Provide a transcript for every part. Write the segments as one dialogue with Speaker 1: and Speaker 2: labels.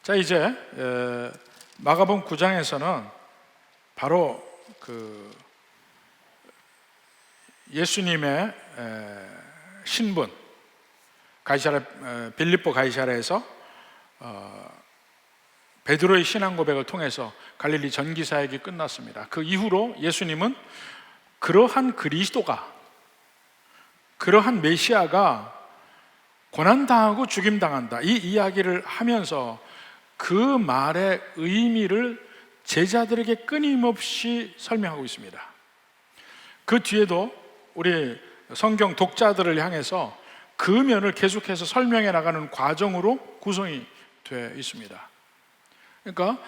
Speaker 1: 자, 이제 마가복음 9장에서는 바로 예수님의 신분, 빌립보 가이사랴에서 베드로의 신앙 고백을 통해서 갈릴리 전기 사역이 끝났습니다. 그 이후로 예수님은 그러한 그리스도가, 그러한 메시아가 고난당하고 죽임당한다, 이 이야기를 하면서 그 말의 의미를 제자들에게 끊임없이 설명하고 있습니다. 그 뒤에도 우리 성경 독자들을 향해서 그 면을 계속해서 설명해 나가는 과정으로 구성이 되어 있습니다. 그러니까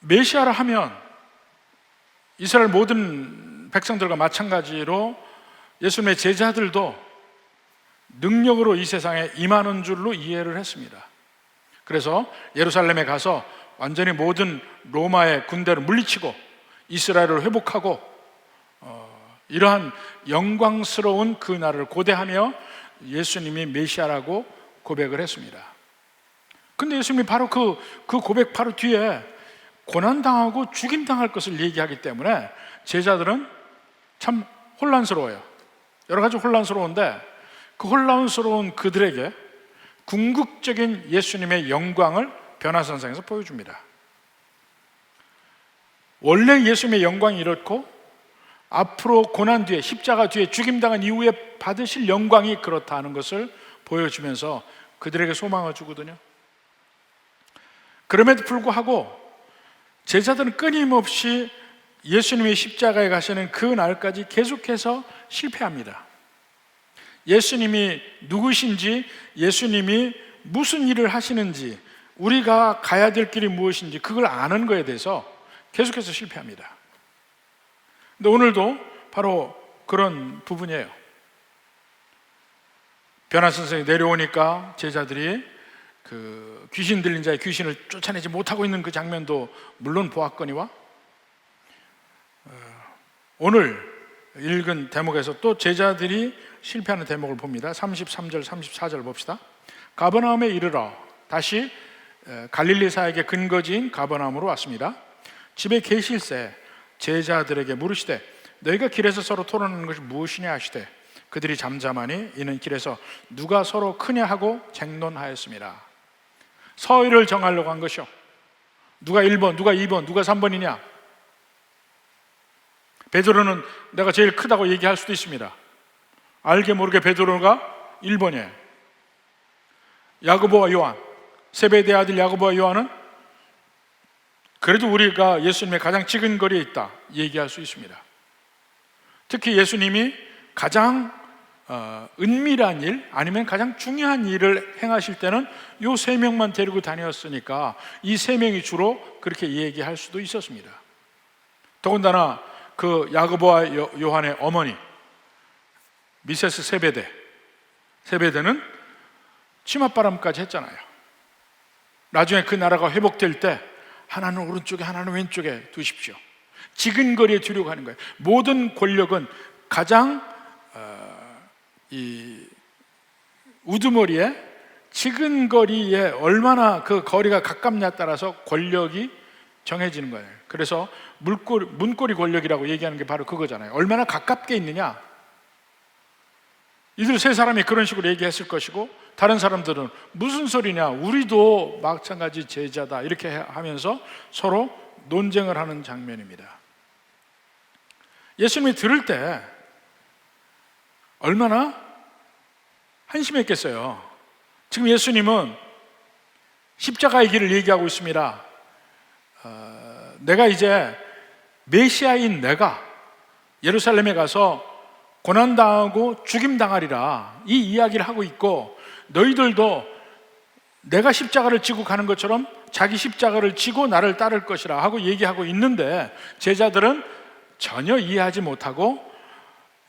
Speaker 1: 메시아라 하면 이스라엘 모든 백성들과 마찬가지로 예수님의 제자들도 능력으로 이 세상에 임하는 줄로 이해를 했습니다. 그래서 예루살렘에 가서 완전히 모든 로마의 군대를 물리치고 이스라엘을 회복하고 이러한 영광스러운 그 날을 고대하며 예수님이 메시아라고 고백을 했습니다. 근데 예수님이 바로 그 고백 바로 뒤에 고난당하고 죽임당할 것을 얘기하기 때문에 제자들은 참 혼란스러워요. 여러 가지 혼란스러운데 그 혼란스러운 그들에게 궁극적인 예수님의 영광을 변화선상에서 보여줍니다. 원래 예수님의 영광이 이렇고 앞으로 고난 뒤에, 십자가 뒤에 죽임당한 이후에 받으실 영광이 그렇다는 것을 보여주면서 그들에게 소망을 주거든요. 그럼에도 불구하고 제자들은 끊임없이 예수님의 십자가에 가시는 그 날까지 계속해서 실패합니다. 예수님이 누구신지, 예수님이 무슨 일을 하시는지, 우리가 가야 될 길이 무엇인지 그걸 아는 거에 대해서 계속해서 실패합니다. 근데 오늘도 바로 그런 부분이에요. 변화선생이 내려오니까 제자들이 그 귀신 들린 자의 귀신을 쫓아내지 못하고 있는 그 장면도 물론 보았거니와 오늘 읽은 대목에서 또 제자들이 실패하는 대목을 봅니다. 33절, 34절 봅시다. 가버나움에 이르러 다시 갈릴리 사역의 근거지인 가버나움으로 왔습니다. 집에 계실새 제자들에게 물으시되 너희가 길에서 서로 토론하는 것이 무엇이냐 하시되 그들이 잠잠하니 이는 길에서 누가 서로 크냐 하고 쟁론하였습니다. 서의를 정하려고 한 것이요, 누가 1번, 누가 2번, 누가 3번이냐. 베드로는 내가 제일 크다고 얘기할 수도 있습니다. 알게 모르게 베드로가 1번이에요. 야고보와 요한, 세베대의 아들 야고보와 요한은 그래도 우리가 예수님의 가장 찍은 거리에 있다 얘기할 수 있습니다. 특히 예수님이 가장 은밀한 일, 아니면 가장 중요한 일을 행하실 때는 이 3명만 데리고 다녔으니까 이 3명이 주로 그렇게 얘기할 수도 있었습니다. 더군다나 그 야고보와 요한의 어머니 미세스 세베대는 치맛바람까지 했잖아요. 나중에 그 나라가 회복될 때 하나는 오른쪽에 하나는 왼쪽에 두십시오. 지근거리에 두려고 하는 거예요. 모든 권력은 가장 이 우두머리에 지근거리에 얼마나 그 거리가 가깝냐에 따라서 권력이 정해지는 거예요. 그래서 문고리 권력이라고 얘기하는 게 바로 그거잖아요. 얼마나 가깝게 있느냐. 이들 세 사람이 그런 식으로 얘기했을 것이고 다른 사람들은 무슨 소리냐, 우리도 마찬가지 제자다 이렇게 하면서 서로 논쟁을 하는 장면입니다. 예수님이 들을 때 얼마나 한심했겠어요. 지금 예수님은 십자가의 길을 얘기하고 있습니다. 내가 이제 메시아인 내가 예루살렘에 가서 고난당하고 죽임당하리라 이 이야기를 하고 있고, 너희들도 내가 십자가를 지고 가는 것처럼 자기 십자가를 지고 나를 따를 것이라 하고 얘기하고 있는데 제자들은 전혀 이해하지 못하고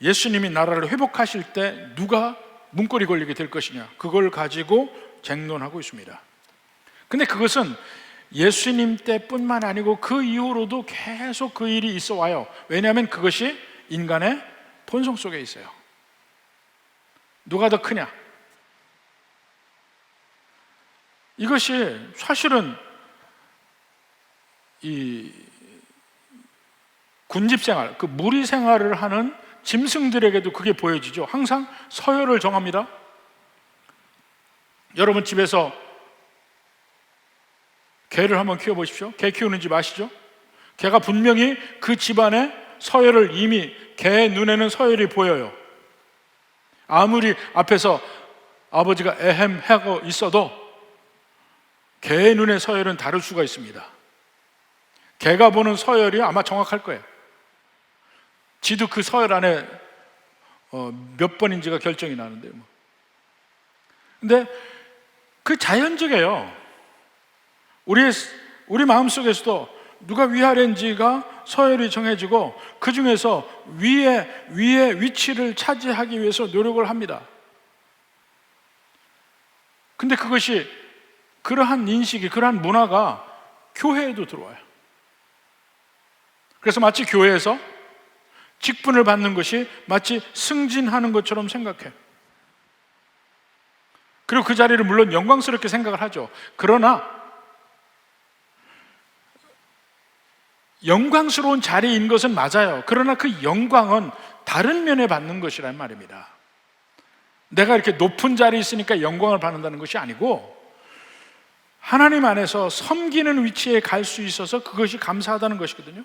Speaker 1: 예수님이 나라를 회복하실 때 누가 문고리 걸리게 될 것이냐, 그걸 가지고 쟁론하고 있습니다. 근데 그것은 예수님 때뿐만 아니고 그 이후로도 계속 그 일이 있어 와요. 왜냐하면 그것이 인간의 본성 속에 있어요. 누가 더 크냐? 이것이 사실은 이 군집생활, 그 무리 생활을 하는 짐승들에게도 그게 보여지죠. 항상 서열을 정합니다. 여러분 집에서 개를 한번 키워보십시오. 개 키우는 집 아시죠? 개가 분명히 그 집안의 서열을 이미 개의 눈에는 서열이 보여요. 아무리 앞에서 아버지가 에헴하고 있어도 개의 눈의 서열은 다를 수가 있습니다. 개가 보는 서열이 아마 정확할 거예요. 지도 그 서열 안에 몇 번인지가 결정이 나는데요. 근데 그 자연적이에요. 우리 마음속에서도 누가 위아래인지가 서열이 정해지고 그 중에서 위의 위치를 차지하기 위해서 노력을 합니다. 근데 그것이 그러한 인식이, 그러한 문화가 교회에도 들어와요. 그래서 마치 교회에서 직분을 받는 것이 마치 승진하는 것처럼 생각해. 그리고 그 자리를 물론 영광스럽게 생각을 하죠. 그러나 영광스러운 자리인 것은 맞아요. 그러나 그 영광은 다른 면에 받는 것이란 말입니다. 내가 이렇게 높은 자리에 있으니까 영광을 받는다는 것이 아니고 하나님 안에서 섬기는 위치에 갈 수 있어서 그것이 감사하다는 것이거든요.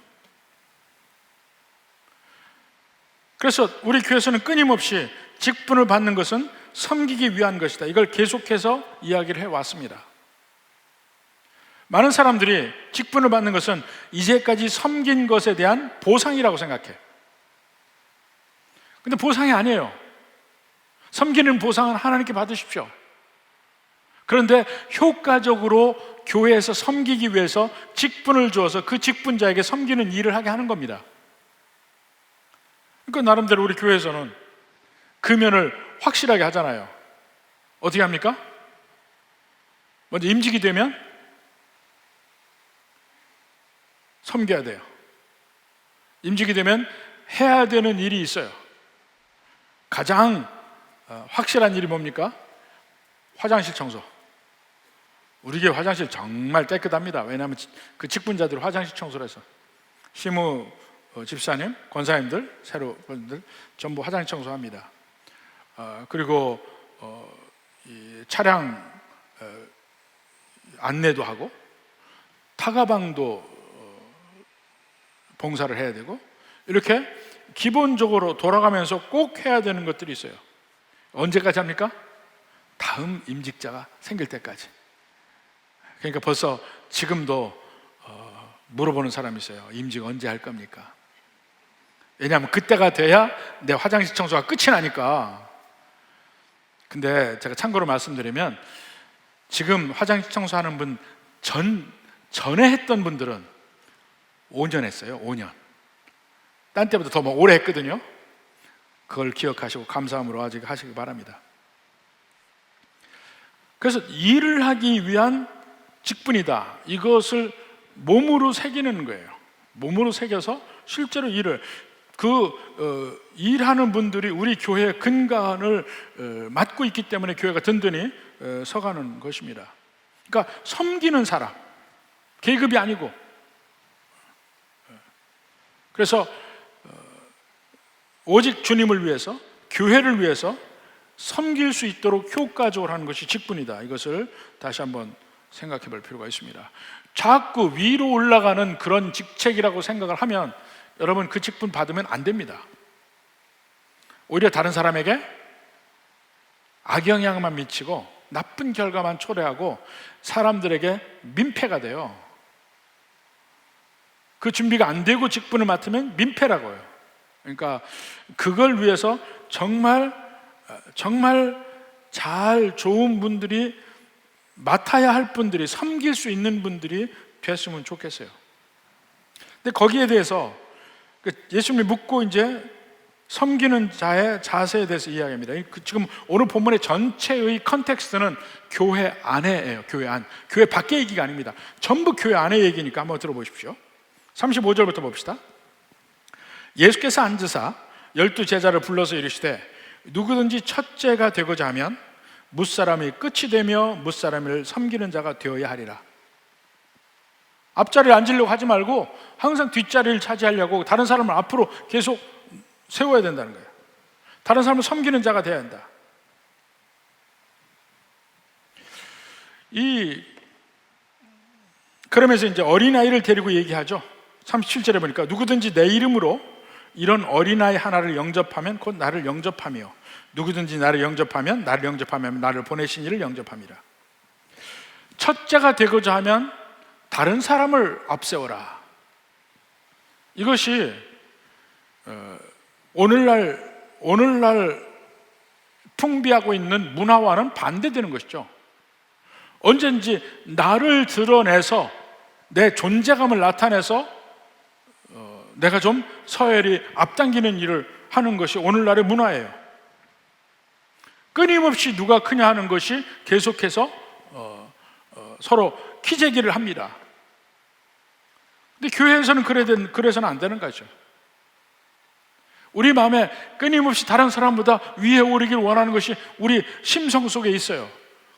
Speaker 1: 그래서 우리 교회에서는 끊임없이 직분을 받는 것은 섬기기 위한 것이다. 이걸 계속해서 이야기를 해왔습니다. 많은 사람들이 직분을 받는 것은 이제까지 섬긴 것에 대한 보상이라고 생각해. 근데 보상이 아니에요. 섬기는 보상은 하나님께 받으십시오. 그런데 효과적으로 교회에서 섬기기 위해서 직분을 주어서 그 직분자에게 섬기는 일을 하게 하는 겁니다. 그러니까 나름대로 우리 교회에서는 그 면을 확실하게 하잖아요. 어떻게 합니까? 먼저 임직이 되면 섬겨야 돼요. 임직이 되면 해야 되는 일이 있어요. 가장 확실한 일이 뭡니까? 화장실 청소. 우리 교회 화장실 정말 깨끗합니다. 왜냐하면 그 직분자들이 화장실 청소를 해서 시무 집사님, 권사님들, 새로 분들 전부 화장실 청소합니다. 그리고 이 차량 안내도 하고 타가방도 봉사를 해야 되고 이렇게 기본적으로 돌아가면서 꼭 해야 되는 것들이 있어요. 언제까지 합니까? 다음 임직자가 생길 때까지. 그러니까 벌써 지금도 물어보는 사람이 있어요. 임직 언제 할 겁니까? 왜냐하면 그때가 돼야 내 화장실 청소가 끝이 나니까. 근데 제가 참고로 말씀드리면 지금 화장실 청소하는 분 전에 했던 분들은 5년 했어요. 5년. 딴 때보다 더 오래 했거든요. 그걸 기억하시고 감사함으로 아직 하시기 바랍니다. 그래서 일을 하기 위한 직분이다. 이것을 몸으로 새기는 거예요. 몸으로 새겨서 실제로 일을 일하는 분들이 우리 교회의 근간을 맡고 있기 때문에 교회가 든든히 서가는 것입니다. 그러니까 섬기는 사람, 계급이 아니고. 그래서 오직 주님을 위해서, 교회를 위해서 섬길 수 있도록 효과적으로 하는 것이 직분이다. 이것을 다시 한번 생각해 볼 필요가 있습니다. 자꾸 위로 올라가는 그런 직책이라고 생각을 하면 여러분 그 직분 받으면 안 됩니다. 오히려 다른 사람에게 악영향만 미치고 나쁜 결과만 초래하고 사람들에게 민폐가 돼요. 그 준비가 안 되고 직분을 맡으면 민폐라고요. 그러니까 그걸 위해서 정말 잘 좋은 분들이 맡아야 할 분들이 섬길 수 있는 분들이 됐으면 좋겠어요. 근데 거기에 대해서 예수님이 묻고 이제 섬기는 자의 자세에 대해서 이야기합니다. 지금 오늘 본문의 전체의 컨텍스트는 교회 안에예요. 교회 안. 교회 밖의 얘기가 아닙니다. 전부 교회 안의 얘기니까 한번 들어보십시오. 35절부터 봅시다. 예수께서 앉으사 12 제자를 불러서 이르시되 누구든지 첫째가 되고자 하면 뭇사람이 끝이 되며 뭇사람을 섬기는 자가 되어야 하리라. 앞자리에 앉으려고 하지 말고 항상 뒷자리를 차지하려고 다른 사람을 앞으로 계속 세워야 된다는 거예요. 다른 사람을 섬기는 자가 되어야 한다. 그러면서 이제 어린아이를 데리고 얘기하죠. 37절에 보니까 누구든지 내 이름으로 이런 어린아이 하나를 영접하면 곧 나를 영접하며 누구든지 나를 영접하면 나를 보내신 이를 영접함이라. 첫째가 되고자 하면 다른 사람을 앞세워라. 이것이 오늘날 풍비하고 있는 문화와는 반대되는 것이죠. 언제든지 나를 드러내서 내 존재감을 나타내서 내가 좀 서열이 앞당기는 일을 하는 것이 오늘날의 문화예요. 끊임없이 누가 크냐 하는 것이 계속해서 서로 키재기를 합니다. 근데 교회에서는 그래서는 안 되는 거죠. 우리 마음에 끊임없이 다른 사람보다 위에 오르길 원하는 것이 우리 심성 속에 있어요.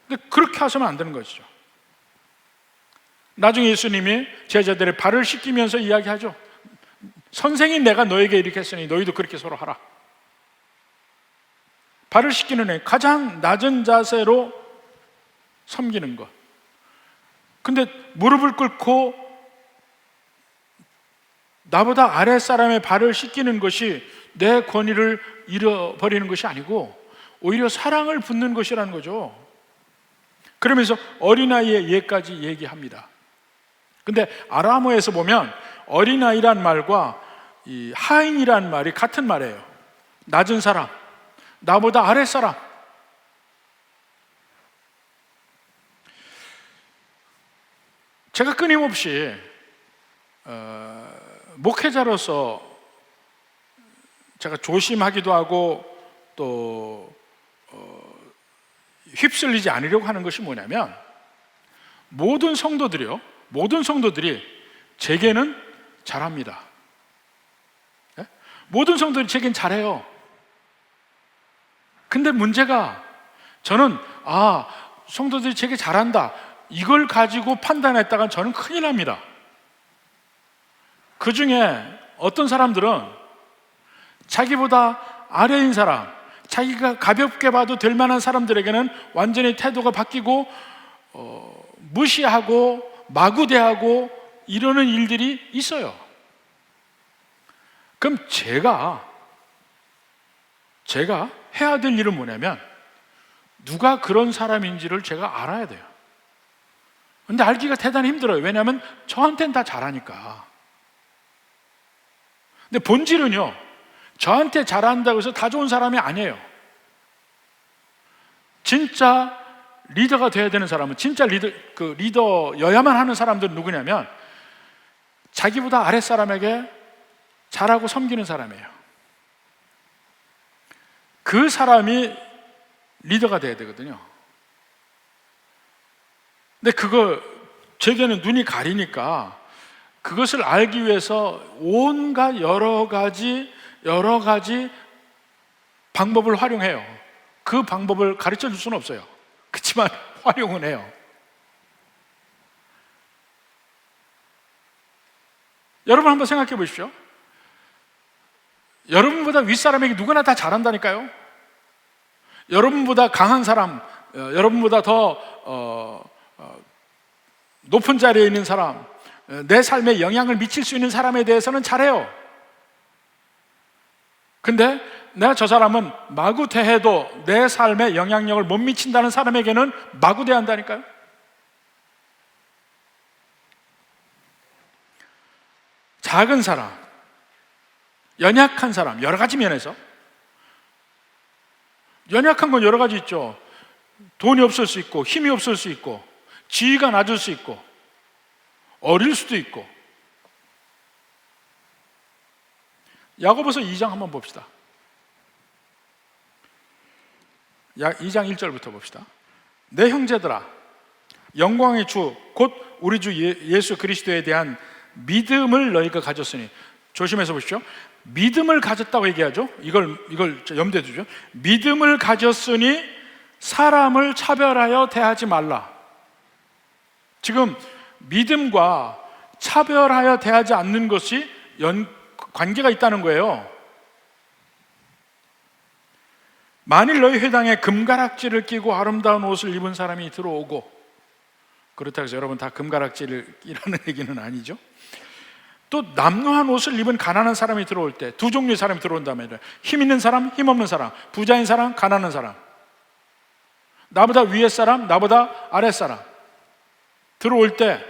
Speaker 1: 근데 그렇게 하서는 안 되는 것이죠. 나중에 예수님이 제자들의 발을 씻기면서 이야기하죠. 선생이 내가 너에게 이렇게 했으니 너희도 그렇게 서로 하라. 발을 씻기는 애, 가장 낮은 자세로 섬기는 것. 근데 무릎을 꿇고 나보다 아랫사람의 발을 씻기는 것이 내 권위를 잃어버리는 것이 아니고 오히려 사랑을 붓는 것이라는 거죠. 그러면서 어린아이의 예까지 얘기합니다. 근데 아람어에서 보면 어린아이란 말과 이 하인이란 말이 같은 말이에요. 낮은 사람, 나보다 아랫사람. 제가 끊임없이 목회자로서 제가 조심하기도 하고 또 휩쓸리지 않으려고 하는 것이 뭐냐면 모든 성도들이 제게는 잘합니다. 네? 모든 성도들이 제게는 잘해요. 근데 문제가 저는 성도들이 제게 잘한다 이걸 가지고 판단했다가 저는 큰일 납니다. 그 중에 어떤 사람들은 자기보다 아래인 사람, 자기가 가볍게 봐도 될 만한 사람들에게는 완전히 태도가 바뀌고 무시하고 마구대하고 이러는 일들이 있어요. 그럼 제가 해야 될 일은 뭐냐면 누가 그런 사람인지를 제가 알아야 돼요. 근데 알기가 대단히 힘들어요. 왜냐하면 저한테는 다 잘하니까. 근데 본질은요, 저한테 잘한다고 해서 다 좋은 사람이 아니에요. 진짜 리더가 돼야 되는 사람은, 진짜 리더여야만 하는 사람들은 누구냐면 자기보다 아랫사람에게 잘하고 섬기는 사람이에요. 그 사람이 리더가 돼야 되거든요. 근데 제게는 눈이 가리니까 그것을 알기 위해서 온갖 여러 가지 방법을 활용해요. 그 방법을 가르쳐 줄 수는 없어요. 그렇지만 활용은 해요. 여러분 한번 생각해 보십시오. 여러분보다 윗사람에게 누구나 다 잘한다니까요. 여러분보다 강한 사람, 여러분보다 더 높은 자리에 있는 사람, 내 삶에 영향을 미칠 수 있는 사람에 대해서는 잘해요. 근데 내가 저 사람은 마구대해도 내 삶에 영향력을 못 미친다는 사람에게는 마구대한다니까요. 작은 사람, 연약한 사람, 여러 가지 면에서 연약한 건 여러 가지 있죠. 돈이 없을 수 있고, 힘이 없을 수 있고, 지위가 낮을 수 있고, 어릴 수도 있고. 야고보서 2장 한번 봅시다. 2장 1절부터 봅시다. 내 형제들아, 영광의 주 곧 우리 주 예수 그리스도에 대한 믿음을 너희가 가졌으니, 조심해서 보십시오. 믿음을 가졌다고 얘기하죠. 이걸 염두에 두죠. 믿음을 가졌으니 사람을 차별하여 대하지 말라. 지금 믿음과 차별하여 대하지 않는 것이 관계가 있다는 거예요. 만일 너희 회당에 금가락지를 끼고 아름다운 옷을 입은 사람이 들어오고, 그렇다고 해서 여러분 다 금가락지를 끼라는 얘기는 아니죠. 또 남루한 옷을 입은 가난한 사람이 들어올 때, 두 종류의 사람이 들어온다면, 힘 있는 사람, 힘 없는 사람, 부자인 사람, 가난한 사람, 나보다 위에 사람, 나보다 아래 사람 들어올 때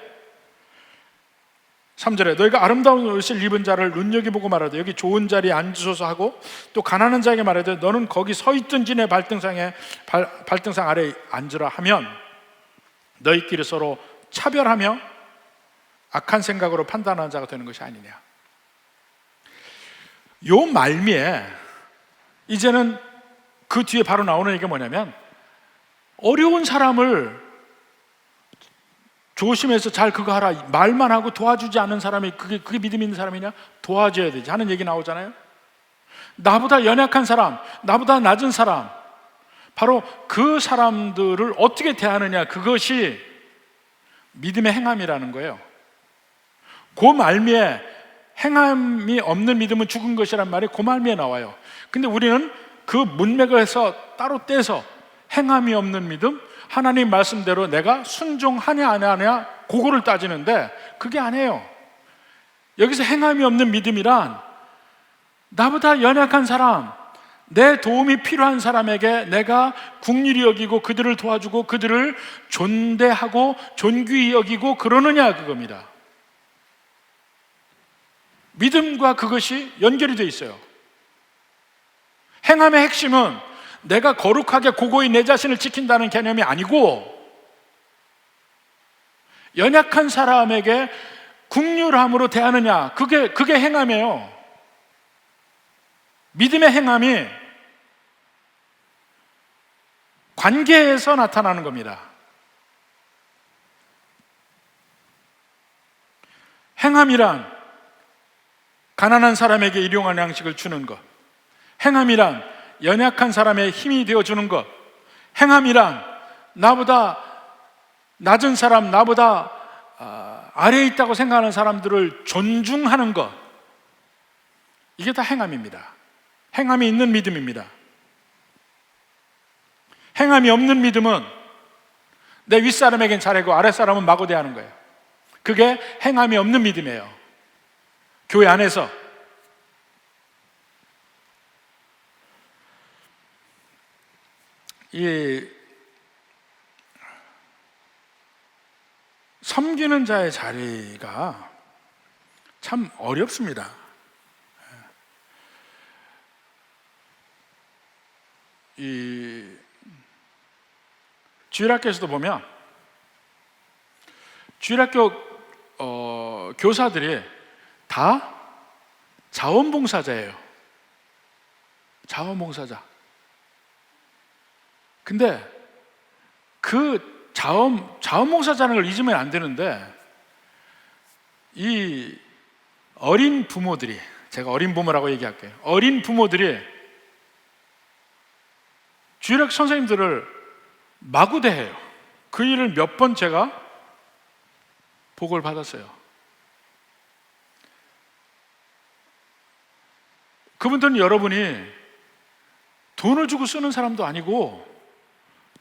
Speaker 1: 3절에 너희가 아름다운 옷을 입은 자를 눈여겨보고 말하되 여기 좋은 자리에 앉으소서 하고, 또 가난한 자에게 말하되 너는 거기 서 있든지 내 발등상 아래에 앉으라 하면 너희끼리 서로 차별하며 악한 생각으로 판단하는 자가 되는 것이 아니냐. 요 말미에 이제는 그 뒤에 바로 나오는 얘기가 뭐냐면, 어려운 사람을 조심해서 잘 그거 하라 말만 하고 도와주지 않는 사람이 그게 믿음 있는 사람이냐? 도와줘야 되지 하는 얘기 나오잖아요. 나보다 연약한 사람, 나보다 낮은 사람, 바로 그 사람들을 어떻게 대하느냐, 그것이 믿음의 행함이라는 거예요. 그 말미에 행함이 없는 믿음은 죽은 것이란 말이 그 말미에 나와요. 근데 우리는 그 문맥에서 따로 떼서 행함이 없는 믿음, 하나님 말씀대로 내가 순종하냐 안 하냐 그거를 따지는데 그게 아니에요. 여기서 행함이 없는 믿음이란 나보다 연약한 사람, 내 도움이 필요한 사람에게 내가 긍휼히 여기고 그들을 도와주고 그들을 존대하고 존귀히 여기고 그러느냐, 그겁니다. 믿음과 그것이 연결이 되어 있어요. 행함의 핵심은 내가 거룩하게 고고히 내 자신을 지킨다는 개념이 아니고, 연약한 사람에게 긍휼함으로 대하느냐, 그게 행함이에요. 믿음의 행함이 관계에서 나타나는 겁니다. 행함이란 가난한 사람에게 일용할 양식을 주는 것, 행함이란 연약한 사람의 힘이 되어주는 것, 행함이란 나보다 낮은 사람, 나보다 아래에 있다고 생각하는 사람들을 존중하는 것, 이게 다 행함입니다. 행함이 있는 믿음입니다. 행함이 없는 믿음은 내 윗사람에겐 잘하고 아랫사람은 마구 대하는 거예요. 그게 행함이 없는 믿음이에요. 교회 안에서 이 섬기는 자의 자리가 참 어렵습니다. 이 주일학교에서도 보면 주일학교 교사들이 다 자원봉사자예요. 자원봉사자. 근데 그 자원봉사자라는 걸 잊으면 안 되는데, 이 어린 부모들이, 제가 어린 부모라고 얘기할게요. 어린 부모들이 주일학교 선생님들을 마구 대해요. 그 일을 몇 번 제가 보고를 받았어요. 그분들은 여러분이 돈을 주고 쓰는 사람도 아니고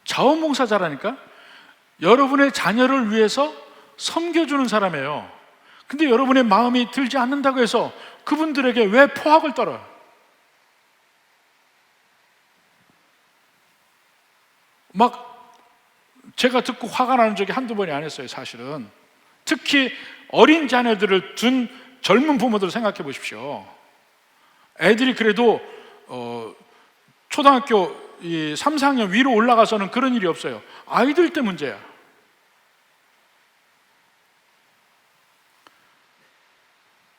Speaker 1: 자원봉사자라니까, 여러분의 자녀를 위해서 섬겨주는 사람이에요. 근데 여러분의 마음이 들지 않는다고 해서 그분들에게 왜 포학을 떨어요? 막 제가 듣고 화가 나는 적이 한두 번이 아니었어요, 사실은. 특히 어린 자녀들을 둔 젊은 부모들 생각해 보십시오. 애들이 그래도 초등학교 3, 4학년 위로 올라가서는 그런 일이 없어요. 아이들 때 문제야.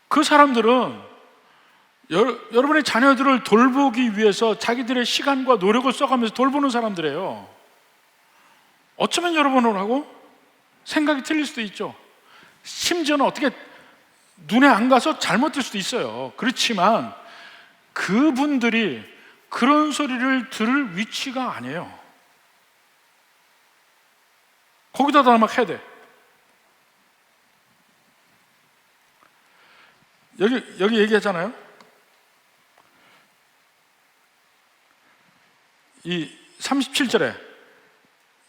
Speaker 1: 그 사람들은 여러분의 자녀들을 돌보기 위해서 자기들의 시간과 노력을 써가면서 돌보는 사람들이에요. 어쩌면 여러분하고 생각이 틀릴 수도 있죠. 심지어는 어떻게 눈에 안 가서 잘못될 수도 있어요. 그렇지만 그분들이 그런 소리를 들을 위치가 아니에요. 거기다가 막 해야 돼. 여기 얘기하잖아요. 이 37절에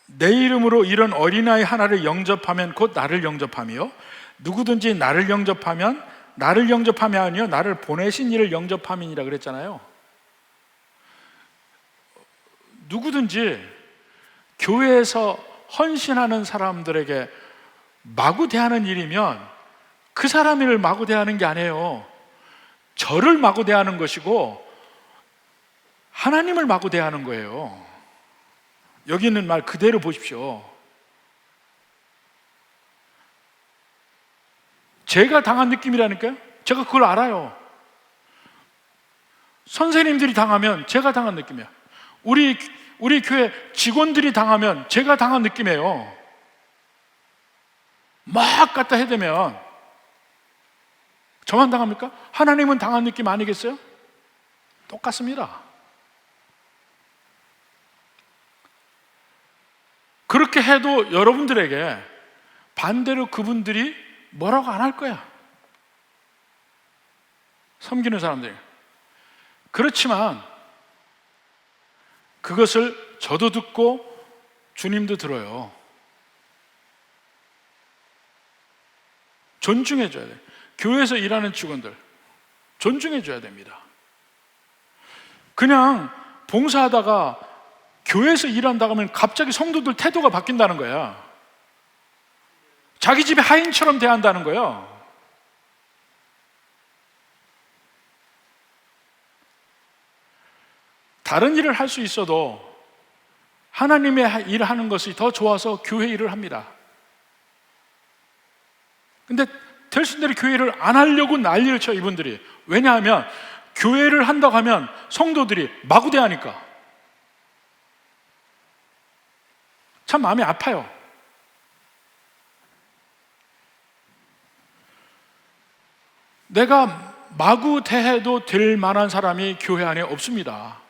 Speaker 1: 내 이름으로 이런 어린아이 하나를 영접하면 곧 나를 영접하며 누구든지 나를 영접하면 나를 영접함이 아니요 나를 보내신 이를 영접함이니라 그랬잖아요. 누구든지 교회에서 헌신하는 사람들에게 마구 대하는 일이면 그 사람을 마구 대하는 게 아니에요. 저를 마구 대하는 것이고 하나님을 마구 대하는 거예요. 여기 있는 말 그대로 보십시오. 제가 당한 느낌이라니까요. 제가 그걸 알아요. 선생님들이 당하면 제가 당한 느낌이야. 우리 교회 직원들이 당하면 제가 당한 느낌이에요. 막 갖다 해대면 저만 당합니까? 하나님은 당한 느낌 아니겠어요? 똑같습니다. 그렇게 해도 여러분들에게 반대로 그분들이 뭐라고 안 할 거야. 섬기는 사람들이. 그렇지만 그것을 저도 듣고 주님도 들어요. 존중해 줘야 돼. 교회에서 일하는 직원들 존중해 줘야 됩니다. 그냥 봉사하다가 교회에서 일한다고 하면 갑자기 성도들 태도가 바뀐다는 거야. 자기 집에 하인처럼 대한다는 거예요. 다른 일을 할 수 있어도 하나님의 일을 하는 것이 더 좋아서 교회 일을 합니다. 근데 될 수 있는 대로 교회 일을 안 하려고 난리를 쳐 이분들이. 왜냐하면 교회를 한다고 하면 성도들이 마구 대하니까. 참 마음이 아파요. 내가 마구 대해도 될 만한 사람이 교회 안에 없습니다.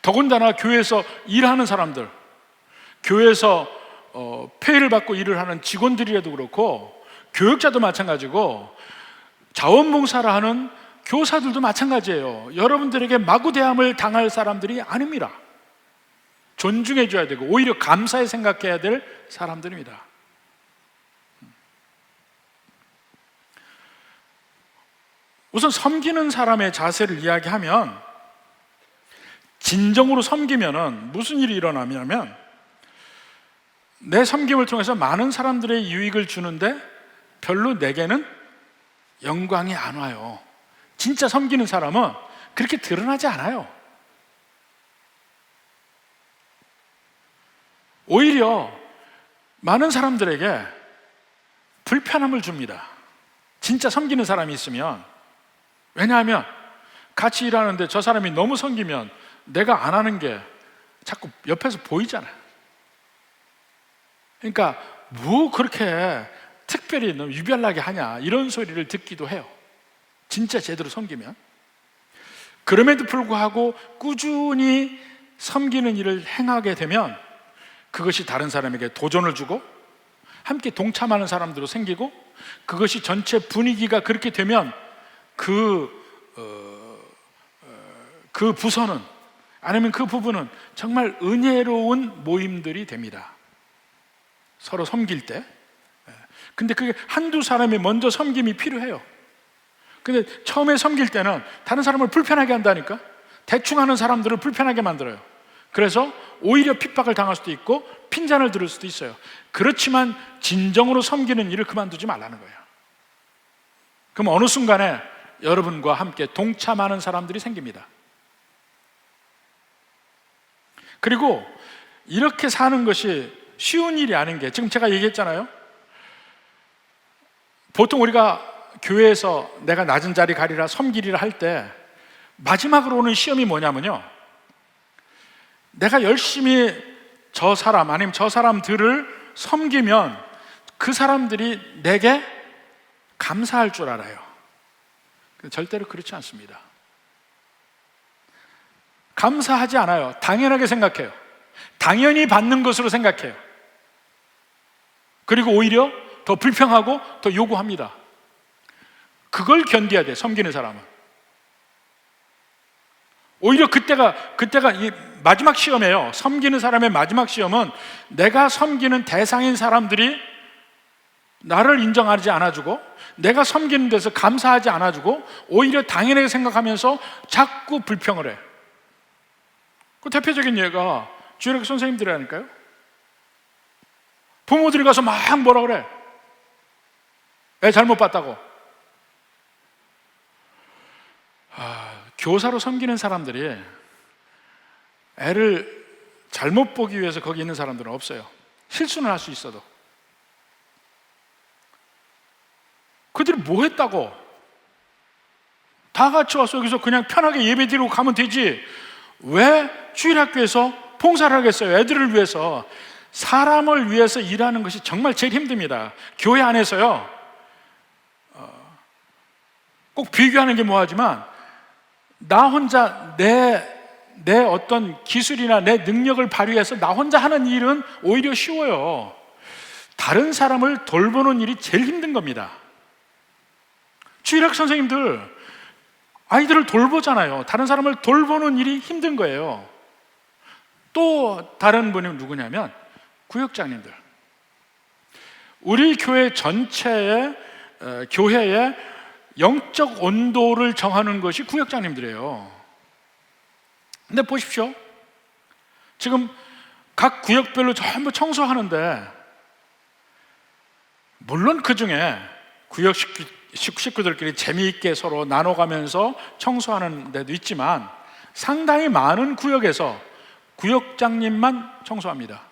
Speaker 1: 더군다나 교회에서 일하는 사람들, 교회에서 페이를 받고 일을 하는 직원들이라도 그렇고 교육자도 마찬가지고 자원봉사를 하는 교사들도 마찬가지예요. 여러분들에게 마구 대함을 당할 사람들이 아닙니다. 존중해 줘야 되고 오히려 감사히 생각해야 될 사람들입니다. 우선 섬기는 사람의 자세를 이야기하면 진정으로 섬기면은 무슨 일이 일어나냐면 내 섬김을 통해서 많은 사람들의 유익을 주는데 별로 내게는 영광이 안 와요. 진짜 섬기는 사람은 그렇게 드러나지 않아요. 오히려 많은 사람들에게 불편함을 줍니다. 진짜 섬기는 사람이 있으면. 왜냐하면 같이 일하는데 저 사람이 너무 섬기면 내가 안 하는 게 자꾸 옆에서 보이잖아요. 그러니까 뭐 그렇게 특별히 너무 유별나게 하냐 이런 소리를 듣기도 해요. 진짜 제대로 섬기면. 그럼에도 불구하고 꾸준히 섬기는 일을 행하게 되면 그것이 다른 사람에게 도전을 주고 함께 동참하는 사람들도 생기고 그것이 전체 분위기가 그렇게 되면 그 부서는 아니면 그 부분은 정말 은혜로운 모임들이 됩니다. 서로 섬길 때. 근데 그게 한두 사람이 먼저 섬김이 필요해요. 근데 처음에 섬길 때는 다른 사람을 불편하게 한다니까. 대충 하는 사람들을 불편하게 만들어요. 그래서 오히려 핍박을 당할 수도 있고 핀잔을 들을 수도 있어요. 그렇지만 진정으로 섬기는 일을 그만두지 말라는 거예요. 그럼 어느 순간에 여러분과 함께 동참하는 사람들이 생깁니다. 그리고 이렇게 사는 것이 쉬운 일이 아닌 게 지금 제가 얘기했잖아요. 보통 우리가 교회에서 내가 낮은 자리 가리라 섬기리라 할 때 마지막으로 오는 시험이 뭐냐면요, 내가 열심히 저 사람 아니면 저 사람들을 섬기면 그 사람들이 내게 감사할 줄 알아요. 절대로 그렇지 않습니다. 감사하지 않아요. 당연하게 생각해요. 당연히 받는 것으로 생각해요. 그리고 오히려 더 불평하고 더 요구합니다. 그걸 견뎌야 돼, 섬기는 사람은. 오히려 그때가 이 마지막 시험이에요. 섬기는 사람의 마지막 시험은 내가 섬기는 대상인 사람들이 나를 인정하지 않아주고, 내가 섬기는 데서 감사하지 않아주고, 오히려 당연하게 생각하면서 자꾸 불평을 해. 그 대표적인 예가 주일학교 선생님들이라니까요. 부모들이 가서 막 뭐라 그래. 애 잘못 봤다고. 교사로 섬기는 사람들이 애를 잘못 보기 위해서 거기 있는 사람들은 없어요. 실수는 할 수 있어도. 그들이 뭐 했다고? 다 같이 와서 여기서 그냥 편하게 예배 드리고 가면 되지. 왜 주일학교에서 봉사를 하겠어요? 애들을 위해서. 사람을 위해서 일하는 것이 정말 제일 힘듭니다. 교회 안에서요, 꼭 비교하는 게 뭐하지만 나 혼자 내 어떤 기술이나 내 능력을 발휘해서 나 혼자 하는 일은 오히려 쉬워요. 다른 사람을 돌보는 일이 제일 힘든 겁니다. 주일학 선생님들 아이들을 돌보잖아요. 다른 사람을 돌보는 일이 힘든 거예요. 또 다른 분이 누구냐면 구역장님들. 우리 교회 전체의 교회의 영적 온도를 정하는 것이 구역장님들이에요. 근데 보십시오. 지금 각 구역별로 전부 청소하는데, 물론 그 중에 구역 식구들끼리 재미있게 서로 나눠가면서 청소하는 데도 있지만 상당히 많은 구역에서 구역장님만 청소합니다.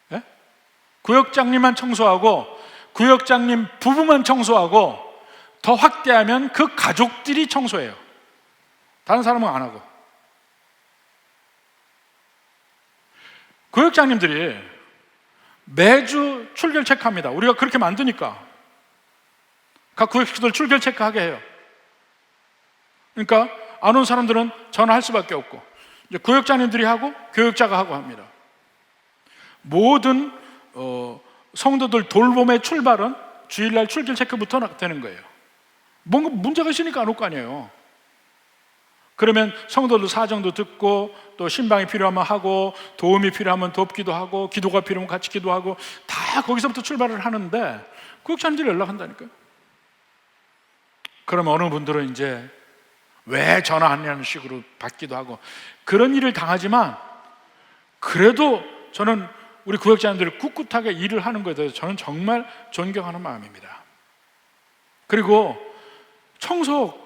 Speaker 1: 네? 구역장님만 청소하고, 구역장님 부부만 청소하고, 더 확대하면 그 가족들이 청소해요. 다른 사람은 안 하고. 구역장님들이 매주 출결 체크합니다. 우리가 그렇게 만드니까 각 구역 식구들 출결 체크하게 해요. 그러니까 안 온 사람들은 전화할 수밖에 없고, 이제 구역장님들이 하고 교역자가 하고 합니다. 모든 성도들 돌봄의 출발은 주일날 출결 체크부터 되는 거예요. 뭔가 문제가 있으니까 안 올 거 아니에요. 그러면 성도들 사정도 듣고, 또 신방이 필요하면 하고, 도움이 필요하면 돕기도 하고, 기도가 필요하면 같이 기도하고, 다 거기서부터 출발을 하는데 구역장님들이 연락한다니까요. 그러면 어느 분들은 이제 왜 전화하냐는 식으로 받기도 하고, 그런 일을 당하지만 그래도 저는 우리 구역장님들이 꿋꿋하게 일을 하는 것에 대해서 저는 정말 존경하는 마음입니다. 그리고 청소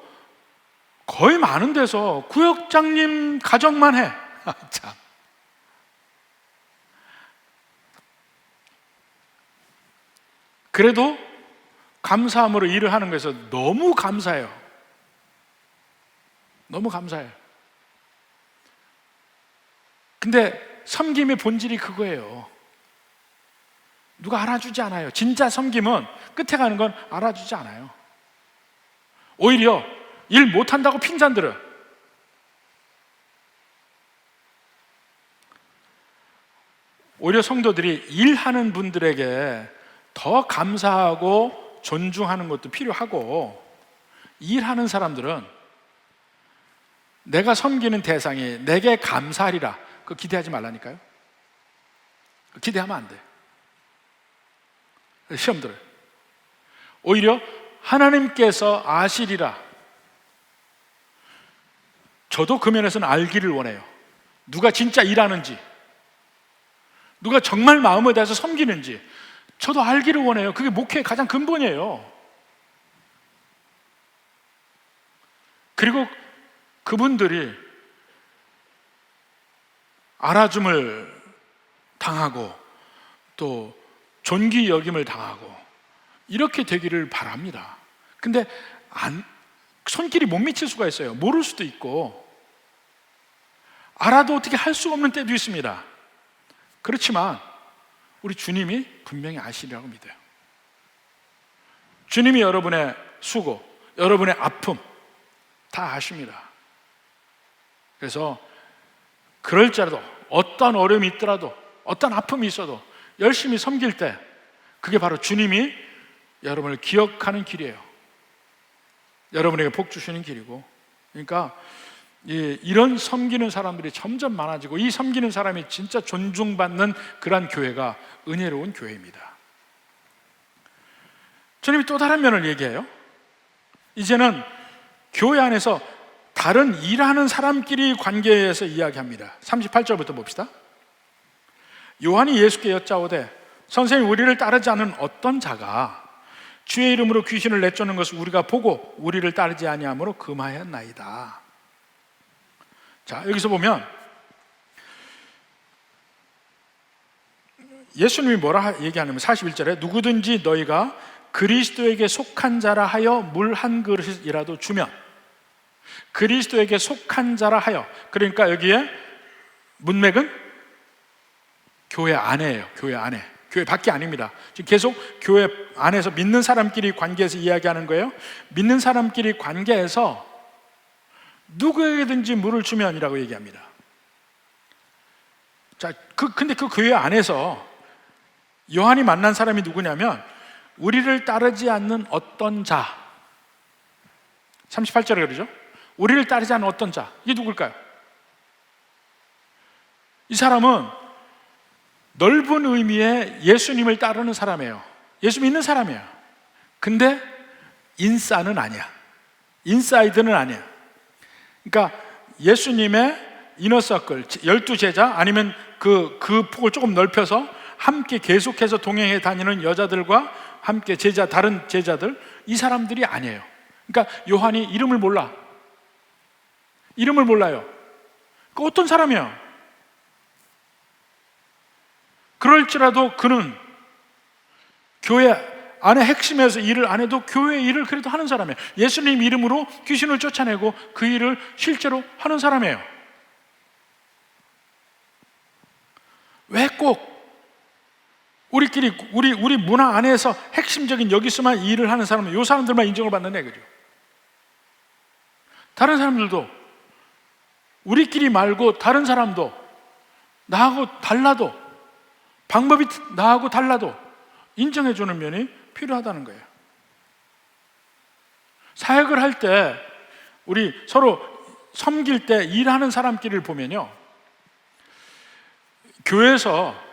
Speaker 1: 거의 많은 데서 구역장님 가정만 해. 참. 그래도 감사함으로 일을 하는 것에서 너무 감사해요. 너무 감사해요. 근데 섬김의 본질이 그거예요. 누가 알아주지 않아요. 진짜 섬김은 끝에 가는 건 알아주지 않아요. 오히려 일 못한다고 핀잔 들어요. 오히려 성도들이 일하는 분들에게 더 감사하고 존중하는 것도 필요하고, 일하는 사람들은 내가 섬기는 대상이 내게 감사하리라, 그거 기대하지 말라니까요. 기대하면 안 돼. 시험 들어요. 오히려 하나님께서 아시리라. 저도 그 면에서는 알기를 원해요. 누가 진짜 일하는지, 누가 정말 마음을 다해서 섬기는지 저도 알기를 원해요. 그게 목회의 가장 근본이에요. 그리고 그분들이 알아줌을 당하고 또 존귀 여김을 당하고 이렇게 되기를 바랍니다. 근데 손길이 못 미칠 수가 있어요. 모를 수도 있고, 알아도 어떻게 할 수가 없는 때도 있습니다. 그렇지만 우리 주님이 분명히 아시리라고 믿어요. 주님이 여러분의 수고, 여러분의 아픔 다 아십니다. 그래서 그럴지라도 어떤 어려움이 있더라도, 어떤 아픔이 있어도 열심히 섬길 때 그게 바로 주님이 여러분을 기억하는 길이에요. 여러분에게 복 주시는 길이고, 그러니까 이런 섬기는 사람들이 점점 많아지고, 이 섬기는 사람이 진짜 존중받는 그런 교회가 은혜로운 교회입니다. 주님이 또 다른 면을 얘기해요. 이제는 교회 안에서 다른 일하는 사람끼리 관계에서 이야기합니다. 38절부터 봅시다. 요한이 예수께 여짜오되 선생님, 우리를 따르지 않은 어떤 자가 주의 이름으로 귀신을 내쫓는 것을 우리가 보고 우리를 따르지 아니하므로 금하였나이다. 자, 여기서 보면 예수님이 뭐라 얘기하냐면 41절에 누구든지 너희가 그리스도에게 속한 자라 하여 물 한 그릇이라도 주면, 그리스도에게 속한 자라 하여, 그러니까 여기에 문맥은 교회 안에예요. 교회 안에, 교회 밖이 아닙니다. 지금 계속 교회 안에서 믿는 사람끼리 관계에서 이야기하는 거예요. 믿는 사람끼리 관계에서 누구에게든지 물을 주면이라고 얘기합니다. 자, 근데 그 교회 안에서 요한이 만난 사람이 누구냐면 우리를 따르지 않는 어떤 자, 38절에 그러죠. 우리를 따르지 않는 어떤 자, 이게 누굴까요? 이 사람은 넓은 의미의 예수님을 따르는 사람이에요. 예수 믿는 사람이에요. 근데 인싸는 아니야. 인사이드는 아니야. 그러니까 예수님의 이너서클, 12제자, 아니면 그 폭을 조금 넓혀서 함께 계속해서 동행해 다니는 여자들과 함께 다른 제자들, 이 사람들이 아니에요. 그러니까 요한이 이름을 몰라. 이름을 몰라요. 그 어떤 사람이에요? 그럴지라도 그는 교회 안에 핵심에서 일을 안 해도 교회 일을 그래도 하는 사람이에요. 예수님 이름으로 귀신을 쫓아내고 그 일을 실제로 하는 사람이에요. 왜 꼭 우리끼리 우리 문화 안에서 핵심적인 여기서만 일을 하는 사람은 이 사람들만 인정을 받는 애거죠. 다른 사람들도 우리끼리 말고 다른 사람도 나하고 달라도, 방법이 나하고 달라도 인정해주는 면이 필요하다는 거예요. 사역을 할 때 우리 서로 섬길 때 일하는 사람끼리를 보면요, 교회에서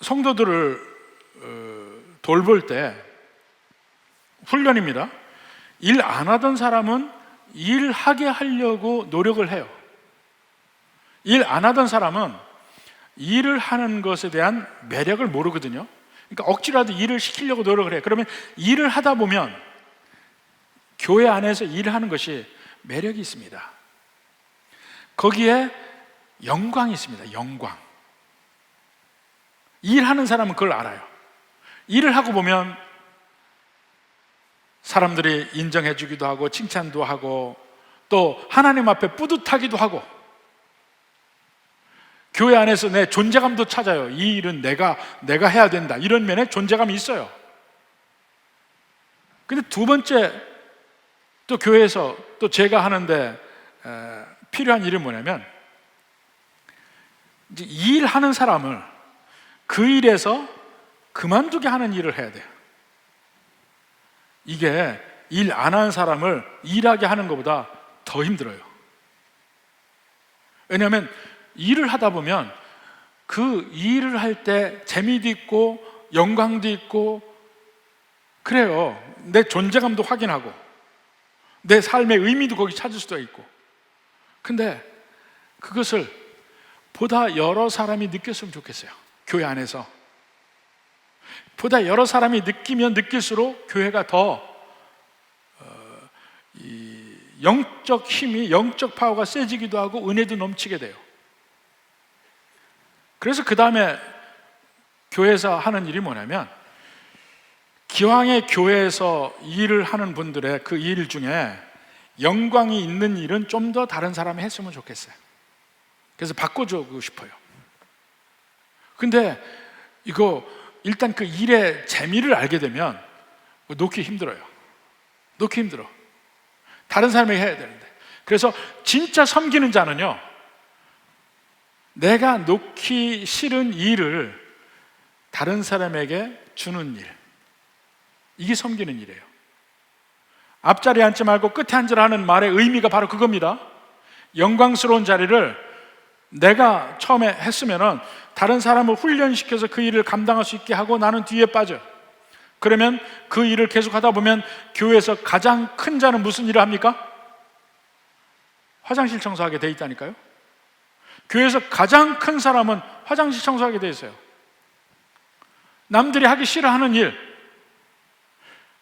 Speaker 1: 성도들을 돌볼 때 훈련입니다. 일 안 하던 사람은 일하게 하려고 노력을 해요. 일 안 하던 사람은 일을 하는 것에 대한 매력을 모르거든요. 그러니까 억지라도 일을 시키려고 노력을 해요. 그러면 일을 하다 보면 교회 안에서 일을 하는 것이 매력이 있습니다. 거기에 영광이 있습니다. 영광. 일하는 사람은 그걸 알아요. 일을 하고 보면 사람들이 인정해 주기도 하고 칭찬도 하고 또 하나님 앞에 뿌듯하기도 하고 교회 안에서 내 존재감도 찾아요. 이 일은 내가 해야 된다, 이런 면에 존재감이 있어요. 근데 두 번째, 또 교회에서 또 제가 하는데 필요한 일은 뭐냐면, 이제 일하는 사람을 그 일에서 그만두게 하는 일을 해야 돼요. 이게 일 안 하는 사람을 일하게 하는 것보다 더 힘들어요. 왜냐하면 일을 하다 보면 그 일을 할 때 재미도 있고 영광도 있고 그래요. 내 존재감도 확인하고 내 삶의 의미도 거기 찾을 수도 있고. 근데 그것을 보다 여러 사람이 느꼈으면 좋겠어요. 교회 안에서 보다 여러 사람이 느끼면 느낄수록 교회가 더 영적 힘이, 영적 파워가 세지기도 하고 은혜도 넘치게 돼요. 그래서 그 다음에 교회에서 하는 일이 뭐냐면, 기왕에 교회에서 일을 하는 분들의 그 일 중에 영광이 있는 일은 좀 더 다른 사람이 했으면 좋겠어요. 그래서 바꿔주고 싶어요. 근데 이거 일단 그 일의 재미를 알게 되면 놓기 힘들어요. 놓기 힘들어. 다른 사람이 해야 되는데. 그래서 진짜 섬기는 자는요, 내가 놓기 싫은 일을 다른 사람에게 주는 일, 이게 섬기는 일이에요. 앞자리에 앉지 말고 끝에 앉으라 하는 말의 의미가 바로 그겁니다. 영광스러운 자리를 내가 처음에 했으면은 다른 사람을 훈련시켜서 그 일을 감당할 수 있게 하고 나는 뒤에 빠져. 그러면 그 일을 계속 하다 보면 교회에서 가장 큰 자는 무슨 일을 합니까? 화장실 청소하게 돼 있다니까요. 교회에서 가장 큰 사람은 화장실 청소하게 돼 있어요. 남들이 하기 싫어하는 일,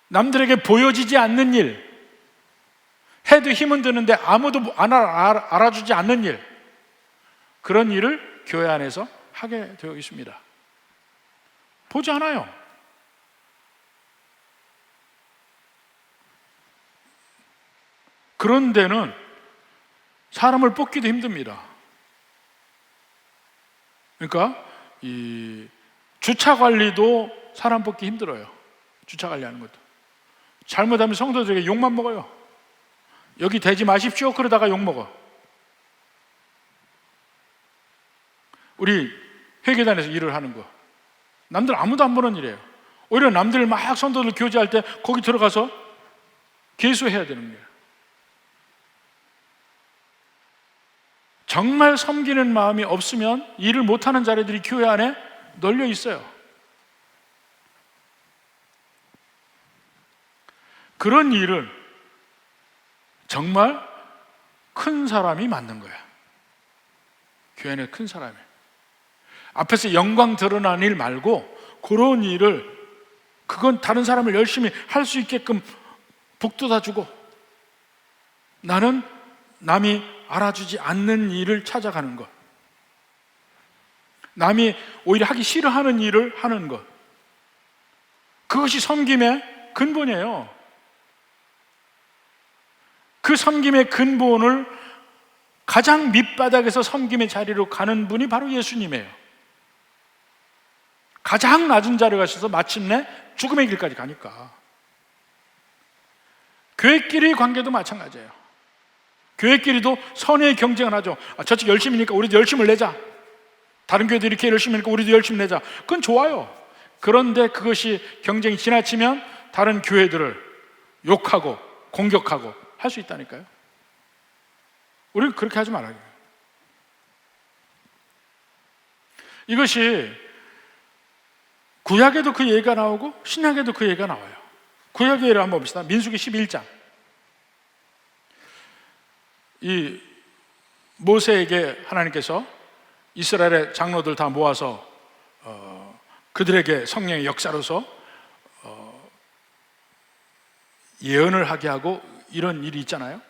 Speaker 1: 남들에게 보여지지 않는 일, 해도 힘은 드는데 아무도 알아주지 않는 일, 그런 일을 교회 안에서 하게 되어 있습니다. 보지 않아요. 그런 데는 사람을 뽑기도 힘듭니다. 그러니까 이 주차 관리도 사람 뽑기 힘들어요. 주차 관리하는 것도. 잘못하면 성도들에게 욕만 먹어요. 여기 대지 마십시오 그러다가 욕 먹어. 우리 회계단에서 일을 하는 거, 남들 아무도 안 보는 일이에요. 오히려 남들 막 성도들 교제할 때 거기 들어가서 개수해야 되는 거예요. 정말 섬기는 마음이 없으면 일을 못하는 자리들이 교회 안에 널려 있어요. 그런 일을 정말 큰 사람이 만든 거야. 교회 안에 큰 사람이. 앞에서 영광 드러난 일 말고 그런 일을, 그건 다른 사람을 열심히 할 수 있게끔 북돋아주고, 나는 남이 알아주지 않는 일을 찾아가는 것, 남이 오히려 하기 싫어하는 일을 하는 것, 그것이 섬김의 근본이에요. 그 섬김의 근본을 가장 밑바닥에서 섬김의 자리로 가는 분이 바로 예수님이에요. 가장 낮은 자리에 가셔서 마침내 죽음의 길까지 가니까. 교회끼리 관계도 마찬가지예요. 교회끼리도 선의의 경쟁을 하죠. 저쪽 열심히니까 우리도 열심을 내자. 다른 교회도 이렇게 열심히 하니까 우리도 열심히 내자. 그건 좋아요. 그런데 그것이 경쟁이 지나치면 다른 교회들을 욕하고 공격하고 할 수 있다니까요. 우리는 그렇게 하지 말아요. 이것이 구약에도 그 얘기가 나오고 신약에도 그 얘기가 나와요. 구약의 예를 한번 봅시다. 민수기 11장. 이 모세에게 하나님께서 이스라엘의 장로들 다 모아서 그들에게 성령의 역사로서 예언을 하게 하고 이런 일이 있잖아요.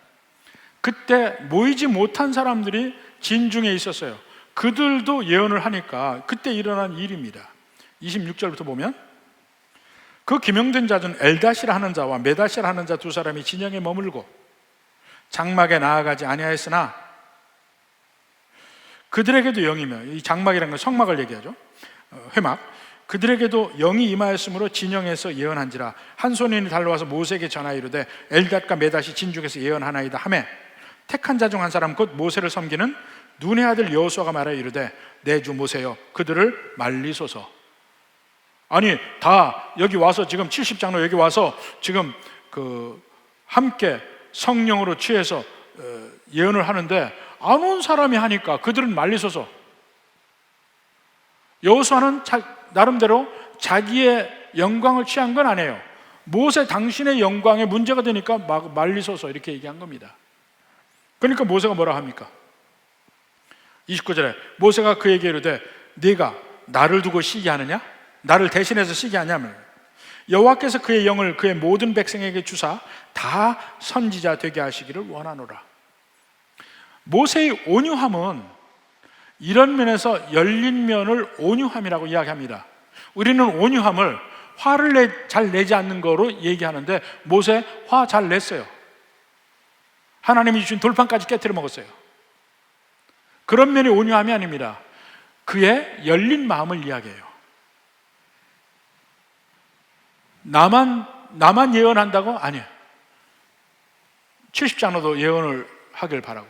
Speaker 1: 그때 모이지 못한 사람들이 진중에 있었어요. 그들도 예언을 하니까 그때 일어난 일입니다. 26절부터 보면, 그 기명된 자 중 엘다시라 하는 자와 메다시라 하는 자 두 사람이 진영에 머물고 장막에 나아가지 아니하였으나 그들에게도 영이며, 이 장막이라는 건 성막을 얘기하죠. 회막. 그들에게도 영이 임하였으므로 진영에서 예언한지라. 한 소년이 달려와서 모세에게 전하여 이르되 엘닷과 메닷이 진중에서 예언하나이다 하매, 택한 자 중 한 사람 곧 모세를 섬기는 눈의 아들 여호수아가 말하여 이르되 내 주 모세여 그들을 말리소서. 아니 다 여기 와서 지금 70장로 여기 와서 지금 함께 성령으로 취해서 예언을 하는데 안 온 사람이 하니까 그들은 말리소서. 여호수아는 나름대로 자기의 영광을 취한 건 아니에요. 모세 당신의 영광에 문제가 되니까 말리소서 이렇게 얘기한 겁니다. 그러니까 모세가 뭐라 합니까? 29절에 모세가 그에게 이르되 네가 나를 두고 시기하느냐? 나를 대신해서 시기하냐면, 여호와께서 그의 영을 그의 모든 백성에게 주사 다 선지자 되게 하시기를 원하노라. 모세의 온유함은 이런 면에서 열린 면을 온유함이라고 이야기합니다. 우리는 온유함을 화를 잘 내지 않는 거로 얘기하는데 모세 화 잘 냈어요. 하나님이 주신 돌판까지 깨트려 먹었어요. 그런 면이 온유함이 아닙니다. 그의 열린 마음을 이야기해요. 나만 예언한다고? 아니에요. 70장로도 예언을 하길 바라고,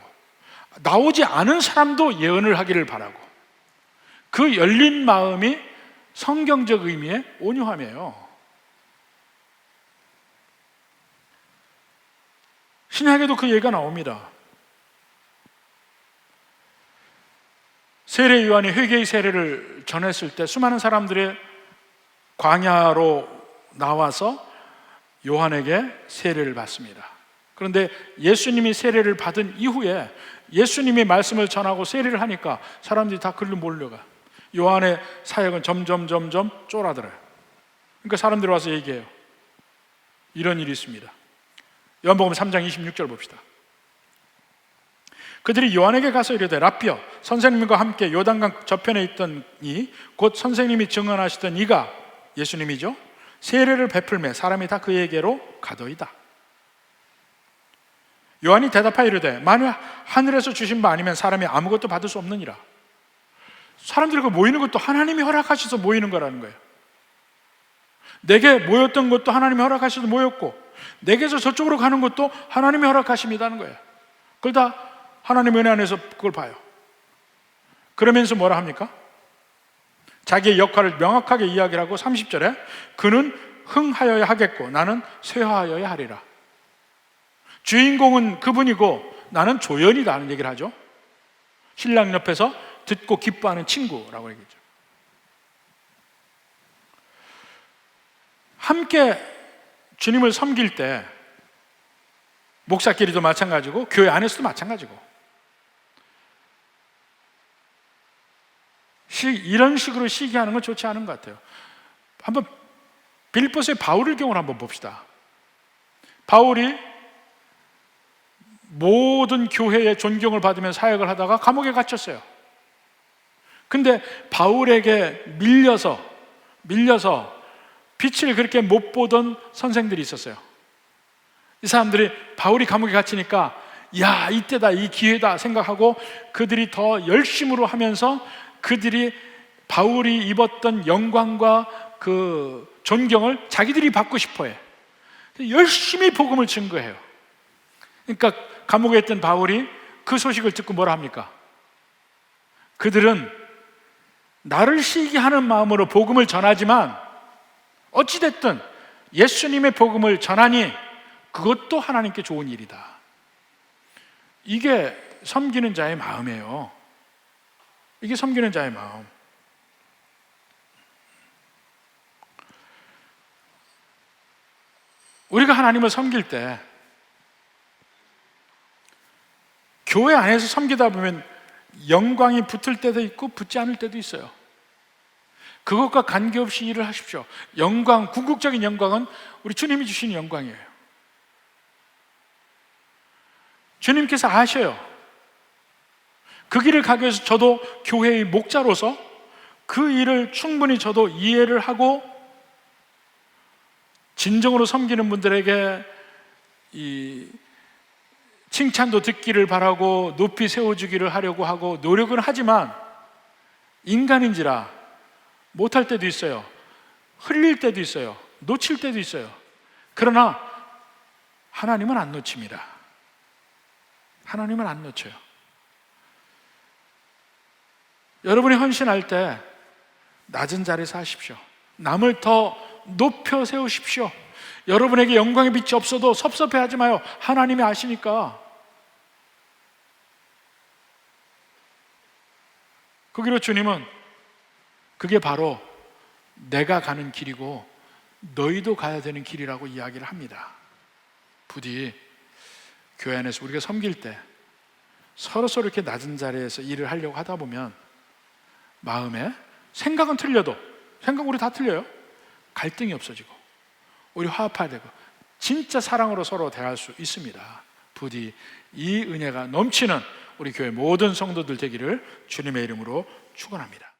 Speaker 1: 나오지 않은 사람도 예언을 하기를 바라고, 그 열린 마음이 성경적 의미의 온유함이에요. 신약에도 그 얘기가 나옵니다. 세례 요한이 회개의 세례를 전했을 때 수많은 사람들의 광야로 나와서 요한에게 세례를 받습니다. 그런데 예수님이 세례를 받은 이후에 예수님이 말씀을 전하고 세례를 하니까 사람들이 다 그리로 몰려가. 요한의 사역은 점점 쫄아들어요. 그러니까 사람들이 와서 얘기해요. 이런 일이 있습니다. 요한복음 3장 26절 봅시다. 그들이 요한에게 가서 이르되 라삐여, 선생님과 함께 요단강 저편에 있던 이, 곧 선생님이 증언하시던 이가, 예수님이죠, 세례를 베풀매 사람이 다 그에게로 가더이다. 요한이 대답하여 이르되 만일 하늘에서 주신 바 아니면 사람이 아무것도 받을 수 없느니라. 사람들이 모이는 것도 하나님이 허락하셔서 모이는 거라는 거예요. 내게 모였던 것도 하나님이 허락하셔서 모였고, 내게서 저쪽으로 가는 것도 하나님이 허락하심이라는 거예요. 그걸 다 하나님의 은혜 안에서 그걸 봐요. 그러면서 뭐라 합니까? 자기의 역할을 명확하게 이야기를 하고 30절에 그는 흥하여야 하겠고 나는 쇠하여야 하리라. 주인공은 그분이고 나는 조연이다 하는 얘기를 하죠. 신랑 옆에서 듣고 기뻐하는 친구라고 얘기죠. 함께 주님을 섬길 때 목사끼리도 마찬가지고 교회 안에서도 마찬가지고, 이런 식으로 시기하는 건 좋지 않은 것 같아요. 한번 빌립보서의 바울의 경우를 한번 봅시다. 바울이 모든 교회의 존경을 받으며 사역을 하다가 감옥에 갇혔어요. 근데 바울에게 밀려서 빛을 그렇게 못 보던 선생들이 있었어요. 이 사람들이 바울이 감옥에 갇히니까 야, 이때다, 이 기회다 생각하고 그들이 더 열심으로 하면서 그들이 바울이 입었던 영광과 그 존경을 자기들이 받고 싶어해. 열심히 복음을 증거해요. 그러니까 감옥에 있던 바울이 그 소식을 듣고 뭐라 합니까? 그들은 나를 시기하는 마음으로 복음을 전하지만 어찌됐든 예수님의 복음을 전하니 그것도 하나님께 좋은 일이다. 이게 섬기는 자의 마음이에요. 이게 섬기는 자의 마음. 우리가 하나님을 섬길 때 교회 안에서 섬기다 보면 영광이 붙을 때도 있고 붙지 않을 때도 있어요. 그것과 관계없이 일을 하십시오. 영광, 궁극적인 영광은 우리 주님이 주시는 영광이에요. 주님께서 아셔요. 그 길을 가기 위해서 저도 교회의 목자로서 그 일을 충분히 저도 이해를 하고 진정으로 섬기는 분들에게 이 칭찬도 듣기를 바라고 높이 세워주기를 하려고 하고 노력은 하지만 인간인지라 못할 때도 있어요. 흘릴 때도 있어요. 놓칠 때도 있어요. 그러나 하나님은 안 놓칩니다. 하나님은 안 놓쳐요. 여러분이 헌신할 때 낮은 자리에서 하십시오. 남을 더 높여 세우십시오. 여러분에게 영광의 빛이 없어도 섭섭해하지 마요. 하나님이 아시니까. 거기로 주님은 그게 바로 내가 가는 길이고 너희도 가야 되는 길이라고 이야기를 합니다. 부디 교회 안에서 우리가 섬길 때 서로 이렇게 낮은 자리에서 일을 하려고 하다 보면 마음에 생각은 틀려도, 생각 우리 다 틀려요. 갈등이 없어지고 우리 화합하되고 진짜 사랑으로 서로 대할 수 있습니다. 부디 이 은혜가 넘치는 우리 교회 모든 성도들 되기를 주님의 이름으로 축원합니다.